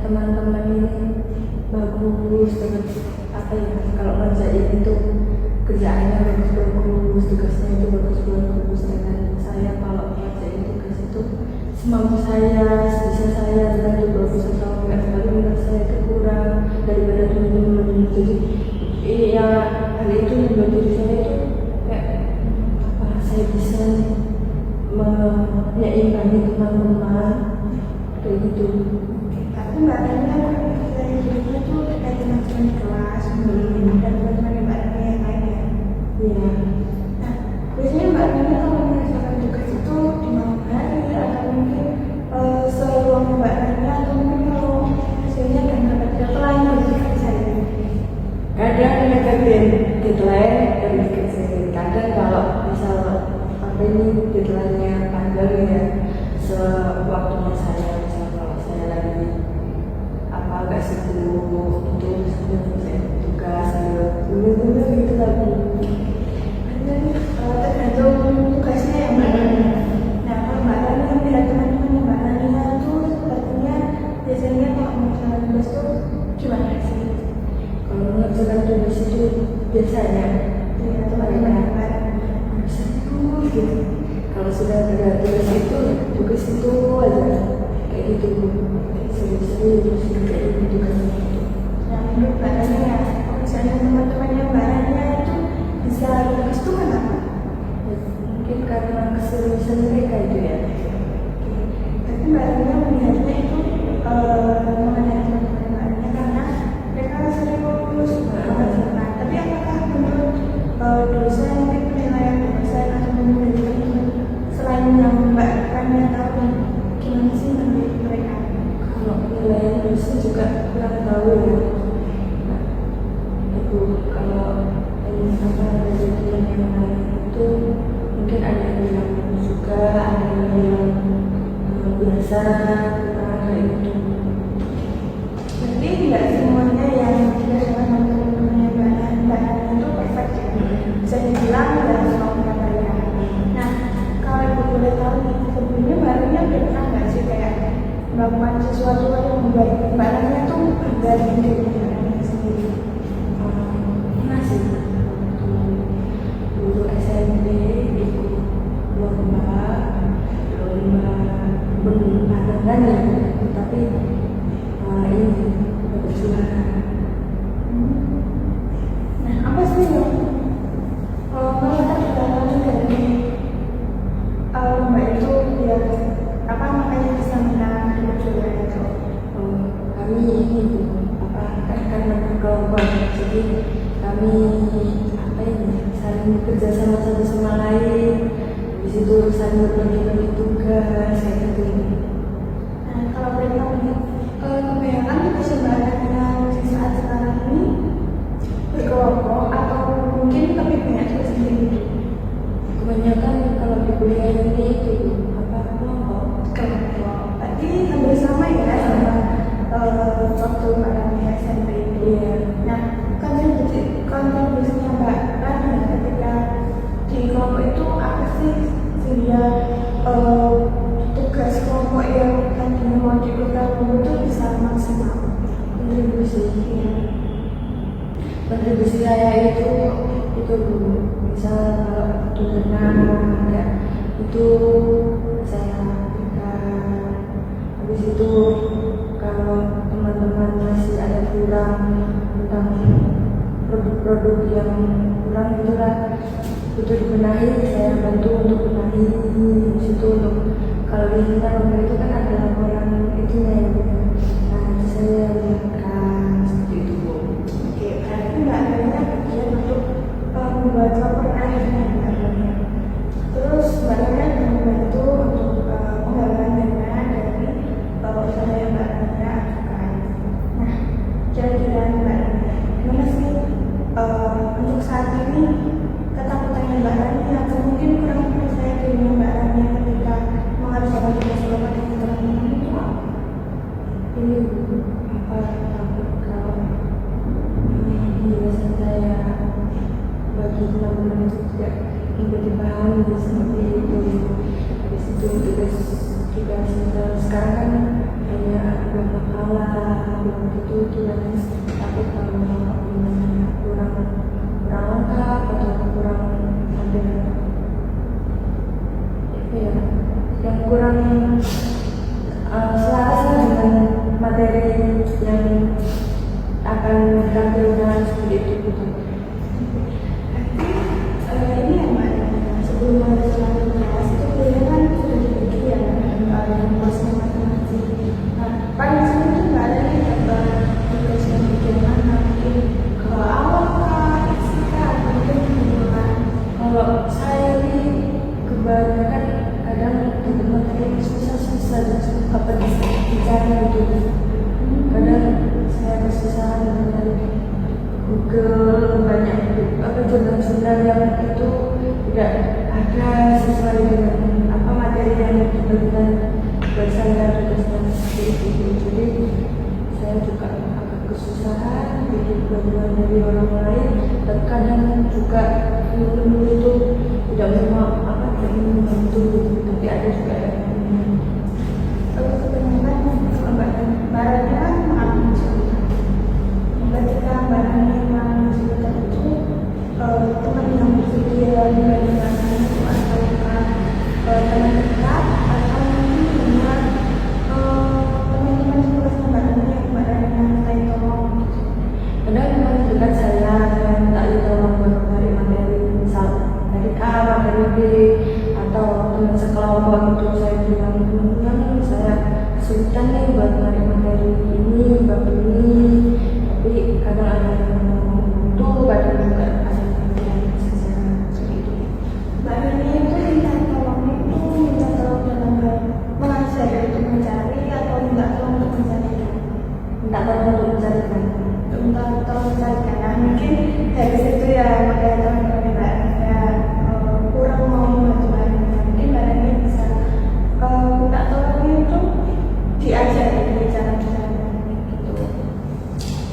teman-teman ini bagus terus apa ya, kalau ngerjain itu kerjaannya bagus-bagus, tugasnya itu bagus-bagus, dengan saya kalau ngerjain tugas itu semampu saya, sebisa saya, dan itu bagus atau enggak, tapi menurut saya itu kurang daripada teman-teman. Jadi ya hal itu membuat diri saya itu kayak apa, saya bisa menyeimbangi teman-teman kayak gitu. Tapi mbak Rani kan dari hidupnya tuh terkait dengan teman kelas dan teman-teman mbak Rani yang lainnya. Iya. Nah, biasanya mbak Rani kalau mengerjakan tugas itu di malam hari atau mungkin seruang mbak Rani, atau mungkin kalau hasilnya dan dapat deadline lebih kerja ya. Kadang deketin deadline dan dikerjain. Kadang kalau misal apa ini deadline-nya panjang ya, sewaktunya saya, misal kalau saya lagi apa agak sibuk itu sambil selesai tugas dulu gitu lagi. Tergantung tugasnya ya mbak Rani. Nah, kalau mbak Rani melihat teman-teman yang mbak Rani itu sepertinya biasanya kalau mengerjakan tugas itu gimana sih? Kalau mengerjakan tugas itu biasanya Dengan teman-teman yang mbak Rani. bisa gitu. Kalau sudah ada tugas itu aja kayak gitu, serius kayak gitu kan. Nah, menurut mbak Rani ya, kalau misalnya teman-teman yang mbak Rani itu bisa lulus itu kenapa? Mungkin karena keseriusan mereka itu ya. Tapi mbak Rani melihatnya itu mengenai teman-teman mbak Rani karena mereka sering lulus mengerjakan. Tapi apakah menurut dosen mungkin penilaian dosen atau mungkin dari teman-teman selain yang mbak Rani tahu, gimana sih menurut mereka? Kalau penilaian dosen juga kurang tahu ya. Nah, itu kalau ini apa dari teman yang lain itu mungkin ada yang bilang suka, ada yang bilang biasa, kurang kayak gitu. Berarti tidak semuanya yang dirasakan teman-teman yang mbak Rani itu perfect ya? Bisa dibilang dalam semua pencapaian. Nah, kalau ibu boleh tahu nih, sebelumnya mbak Rani udah pernah nggak sih kayak melakukan sesuatu yang membuat mbak Rani itu bangga dengan diri mbak Rani sendiri? Masih dulu SMP ikut lomba berpasangan ya, tapi ini dapat juara. Nah, apa sih yang melekat di dalam dari lomba itu biar apa makanya bisa menang dapat juara itu? Kami ini apa karena berkelompok, jadi kami apa ini saling bekerja sama satu sama lain, di situ saling berbagi tugas kayak gitu. Nah, kalau boleh tahu nih, kebanyakan tugas mbak Rani yang di saat sekarang ini berkelompok atau mungkin lebih banyak tugas sendiri? Kebanyakan kalau di kuliah ini itu apa kelompok. Berarti hampir sama ya sama waktu mbak Rani SMP itu. Iya. Nah, kontribusinya mbak Rani ketika di kelompok itu apa sih sehingga tugas kelompok yang tadinya mau dilakukan itu bisa maksimal? Kontribusi saya itu dulu misal kalau berenang ya itu saya berikan. Habis itu kalau teman-teman masih ada kurang tentang produk-produk yang kurang itu lah, itu dibenahi, saya bantu untuk benahi. Habis itu untuk kalau di lomba itu kan ada laporan itunya ya, nah itu saya berikan seperti itu. Oke, berarti mbak Rani bagian untuk membuat laporan akhirnya mbak Rani. Terus mbak Rani akan membantu untuk penggalangan dana dari usaha yang mbak Rani lakukan. Nah, kira-kira mbak Rani, gimana sih untuk saat ini ketakutannya mbak Rani atau mungkin kurang percaya dirinya mbak Rani ketika mengerjakan tugas kelompok dengan teman-teman itu apa? Ini apa takut kalau penjelasan saya bagi teman-teman itu tidak mudah dipahami seperti itu. Habis itu tugas sekarang kan hanya ada makalah bilang gitu tulis, tapi kalau misalnya kurang lengkap atau kurang ada apa ya yang kurang selaras dengan materi yang akan ditampilkan seperti itu gitu. Ini yang mana sebelum ada suatu kelas itu kuliah kan sudah dibagi ya dengan kelasnya masing-masing. Nah, pada sini tuh nggak ada nih gambar tugas yang bagaimana mungkin ke awal kah, isi kah, atau mungkin kesimpulan. Kalau saya ini kebanyakan kadang dapat materi susah-susah dan apa dicari gitu. Kadang saya kesusahan mencari Google banyak apa jurnal-jurnal yang itu tidak ada sesuai dengan apa materi yang diberikan buat saya tugasnya seperti itu. Jadi saya juga agak kesusahan bikin bantuan dari orang lain dan kadang juga guru itu tidak semua apa tidak membantu tapi ada juga yang Sebenarnya barangnya mengalami kesulitan. Ketika barangnya mengalami kesulitan itu teman yang bersedia dibandingkan itu apakah teman dekat atau mungkin dengan teman-teman sekelasnya barangnya yang minta tolong gitu. kadang teman dekat saya minta ditolong buat cari materi misal dari A materi B atau teman sekelompok itu saya bilang teman-teman saya kesulitan nih buat cari materi ini bab ini tapi kadang ada yang membantu kadang juga ada yang bisa seperti itu. Barangnya itu minta tolong dalam hal mengajari untuk mencari atau minta tolong untuk mencarikan. Minta tolong untuk mencarikan. Minta tolong mencarikan. Nah mungkin dari situ ya makanya teman-teman barangnya kurang mau membantu barangnya. Mungkin barangnya bisa minta tolongnya itu diajari dari cara-cara gitu.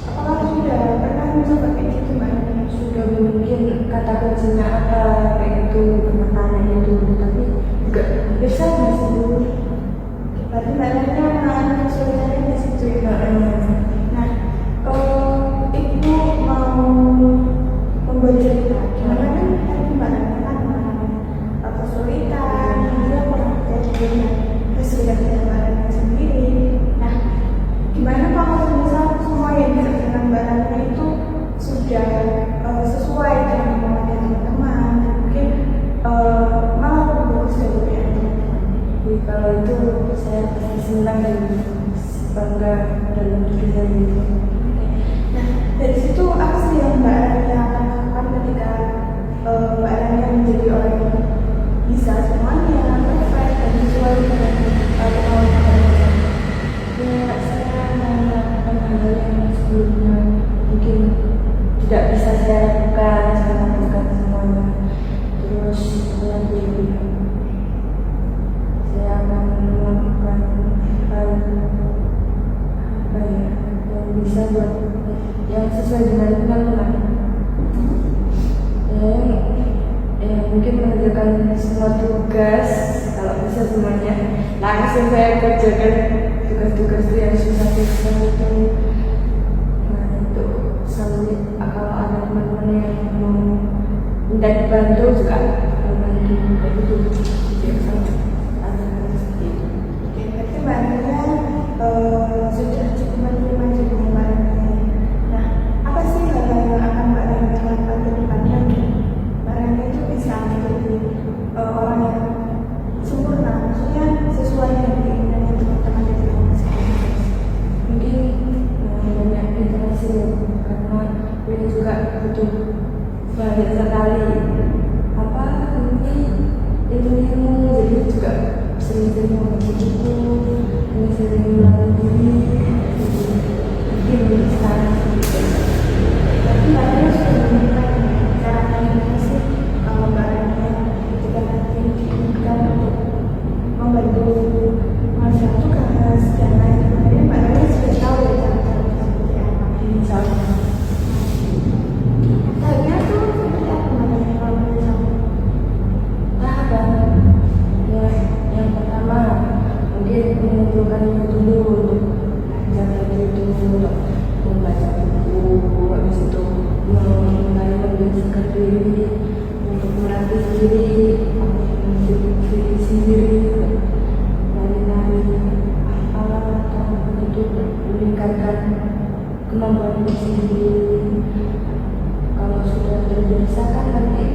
Apakah sudah pernah mencoba kayak gitu mbak? Sudah mungkin kata kuncinya apa kayak itu pernah tanya itu tapi enggak bisa masih dulu. Berarti barangnya mengalami kesulitan di situ ya. Nah, kalau ibu mau membuat cerita, gimana kan tadi barangnya kan mengalami kesulitan, dia kurang terjadi kesulitan dengan barangnya sendiri. Nah, gimana kalau misal semua yang dikerjakan barangnya itu sudah sesuai dengan kemauan teman-teman, mungkin malah lebih bagus dari yang teman-teman. Jadi kalau itu saya pasti senang dan bangga dalam diri saya gitu. Nah, dari situ apa sih yang Mbak Arya akan lakukan ketika Mbak Arya menjadi orang yang bisa semuanya, perfect, dan sesuai dengan kemauan Mbak Arya? Ya, saya melakukan hal yang sebelumnya mungkin tidak bisa saya lakukan, saya lakukan semuanya. Terus lagi saya akan melakukan hal apa ya yang bisa buat yang sesuai dengan teman-teman. Ya, mungkin mengerjakan semua tugas kalau bisa semuanya langsung saya kerjakan tugas-tugas yang susah-susah itu. Nah itu sambil kalau ada teman-teman yang mau minta dibantu juga bantu kayak gitu. Jadi ada seperti itu. Oke, berarti Mbak Arya sudah cukup menerima dengan Mbak Arya. Nah, apa sih hal-hal yang akan Mbak Arya lakukan ke depannya? Mbak Arya itu bisa menjadi orang yang sempurna, maksudnya sesuai dengan keinginannya teman-teman di masing-masing. Mungkin banyak interaksi karena ini juga butuh banyak sekali apa ilmu jadi juga sering-sering membaca buku, sering melatih diri, mungkin bisa seperti itu. Tapi Mbak Arya sudah menemukan caranya gimana sih Mbak Arya ketika nanti diinginkan untuk membantu mengerjakan tugas dan lain sebagainya, Mbak Arya sudah tahu ya cara-cara seperti apa. Misalnya Caranya tuh seperti apa Mbak Arya? untuk membaca buku, habis itu mulai membiasakan diri untuk melatih diri, mendidik diri sendiri, nari-nari apa atau itu meningkatkan kemampuan diri sendiri. Kalau sudah terbiasa kan nanti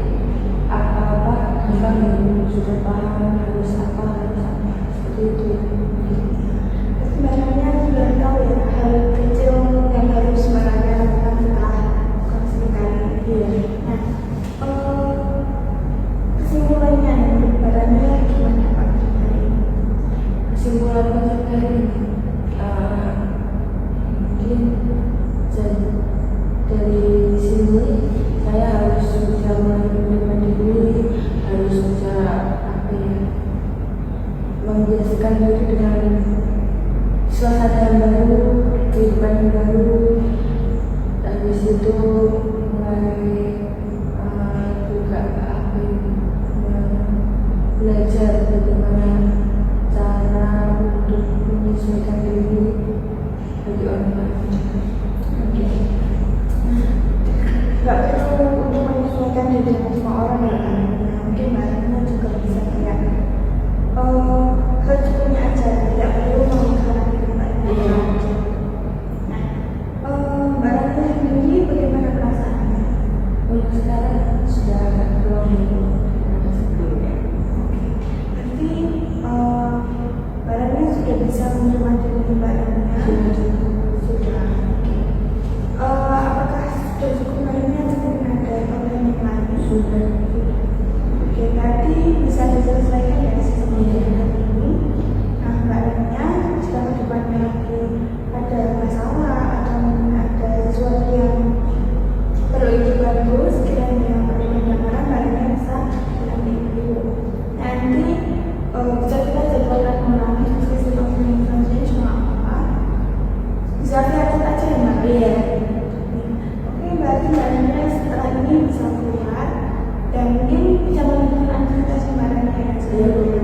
apa-apa gampang ya, sudah paham harus apa seperti itu. Sebenarnya sudah tahu ya hal kecil yang harus mereka lakukan setelah konsultasi. Iya. Nah, kesimpulannya barangnya gimana Pak? Kesimpulan konsep kali ini mungkin dari sini saya harus bisa menerima diri, harus bisa apa ya, membiasakan diri dengan suasana yang baru, kehidupan yang baru. Habis itu mulai juga apa ini, belajar bagaimana cara untuk menyesuaikan diri bagi orang lain. Oke. Nggak perlu untuk menyesuaikan diri dengan semua orang ya kan? Mungkin barangnya juga bisa kayak secukupnya aja, tidak perlu mengharapkan Iya. Nah, barangnya sendiri bagaimana perasaannya? Untuk sekarang sudah agak belum ada sebelumnya. Berarti barangnya sudah bisa menerima diri barangnya. Sudah. Apakah sudah cukup barangnya atau ada problem yang lain? Sudah. Oke, berarti bisa diselesaikan dari sistem ini. Nah, barangnya jika kedepannya lagi ada masalah atau mungkin ada sesuatu yang perlu dibantu, sekiranya perlu penanganan, barangnya bisa diambil dulu. Nanti bisa kita jadwalkan ulang diskusi konseling selanjutnya cuma apa? Bisa lihat aja ya Mbak. Iya. Oke, berarti barangnya setelah ini bisa keluar dan mungkin bisa melanjutkan aktivitas barangnya ya. Iya.